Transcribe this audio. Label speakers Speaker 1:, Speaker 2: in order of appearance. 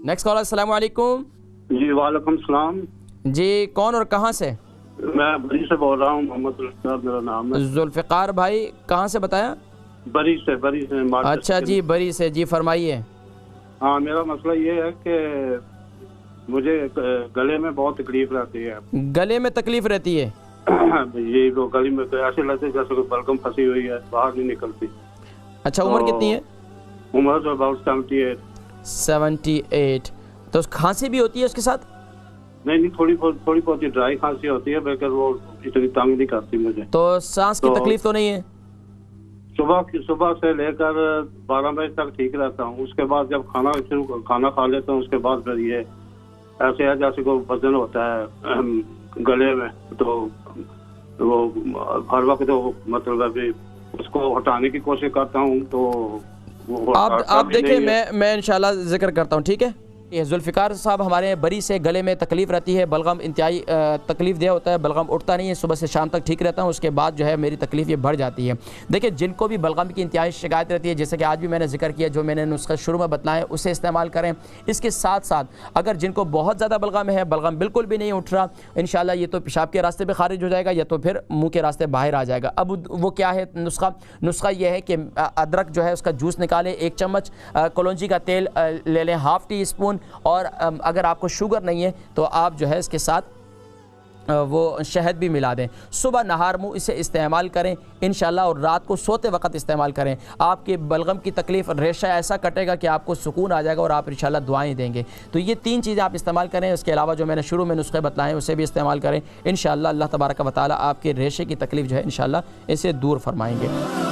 Speaker 1: Next collar, अस्सलाम वालेकुम।
Speaker 2: जी वालेकुम सलाम।
Speaker 1: जी कौन और कहाँ से?
Speaker 2: मैं बरी से बोल रहा हूँ, मोहम्मद जुल्फ़िकार मेरा नाम है।
Speaker 1: जुल्फ़िकार भाई कहाँ से बताया?
Speaker 2: बरी से
Speaker 1: अच्छा जी, बरी से। जी फरमाइए।
Speaker 2: हाँ, मेरा मसला ये है कि मुझे गले में बहुत तकलीफ रहती है।
Speaker 1: गले में तकलीफ रहती है?
Speaker 2: ये तो गले में ऐसे लगते है जैसे कोई बलगम फंसी हुई है, बाहर नहीं निकलती।
Speaker 1: अच्छा, उम्र कितनी है?
Speaker 2: उम्र तो अबाउट 78।
Speaker 1: 78। तो खांसी भी होती है उसके साथ?
Speaker 2: नहीं, थोड़ी बहुत ड्राई खांसी होती है, लेकिन वो इतनी तंग नहीं करती मुझे।
Speaker 1: तो सांस की तकलीफ तो नहीं है?
Speaker 2: सुबह से लेकर 12 बजे तक ठीक रहता हूँ। उसके बाद जब खाना खा लेता हूँ, उसके बाद फिर ये ऐसे है जैसे कोई वजन होता है गले में, तो वो हर वक्त तो मतलब अभी उसको हटाने की कोशिश करता हूँ, तो वो
Speaker 1: आप देखिए, मैं इंशाल्लाह जिक्र करता हूँ, ठीक है। ये जुल्फ़िकार साहब हमारे बरी से गले में तकलीफ़ रहती है, बलगम इंतहाई तकलीफ़ दिया होता है, बलगम उठता नहीं है, सुबह से शाम तक ठीक रहता हूँ, उसके बाद जो है मेरी तकलीफ़ ये बढ़ जाती है। देखिए, जिनको भी बलगम की इंतहाई शिकायत रहती है, जैसे कि आज भी मैंने जिक्र किया, जो मैंने नुस्खा शुरू में बताया उसे इस्तेमाल करें। इसके साथ साथ अगर जिनको बहुत ज़्यादा बलगम है, बलगम बिल्कुल भी नहीं उठ रहा, इंशाल्लाह ये तो पेशाब के रास्ते पर खारिज हो जाएगा या तो फिर मुँह के रास्ते बाहर आ जाएगा। अब वो क्या है नुस्खा ये है कि अदरक जो है उसका जूस निकालें, 1 चम्मच, कलौंजी का तेल ले लें, ½ टी स्पून, और अगर आपको शुगर नहीं है तो आप जो है इसके साथ वो शहद भी मिला दें। सुबह नहार मुँह इसे इस्तेमाल करें इंशाल्लाह, और रात को सोते वक्त इस्तेमाल करें। आपके बलगम की तकलीफ़, रेशा ऐसा कटेगा कि आपको सुकून आ जाएगा और आप इंशाल्लाह दुआएं देंगे। तो ये 3 चीज़ें आप इस्तेमाल करें। उसके अलावा जो मैंने शुरू में नुस्खे बताएं उसे भी इस्तेमाल करें। इंशाल्लाह अल्लाह तबारक व तआला आपके रेशे की तकलीफ़ जो है इंशाल्लाह इसे दूर फरमाएंगे।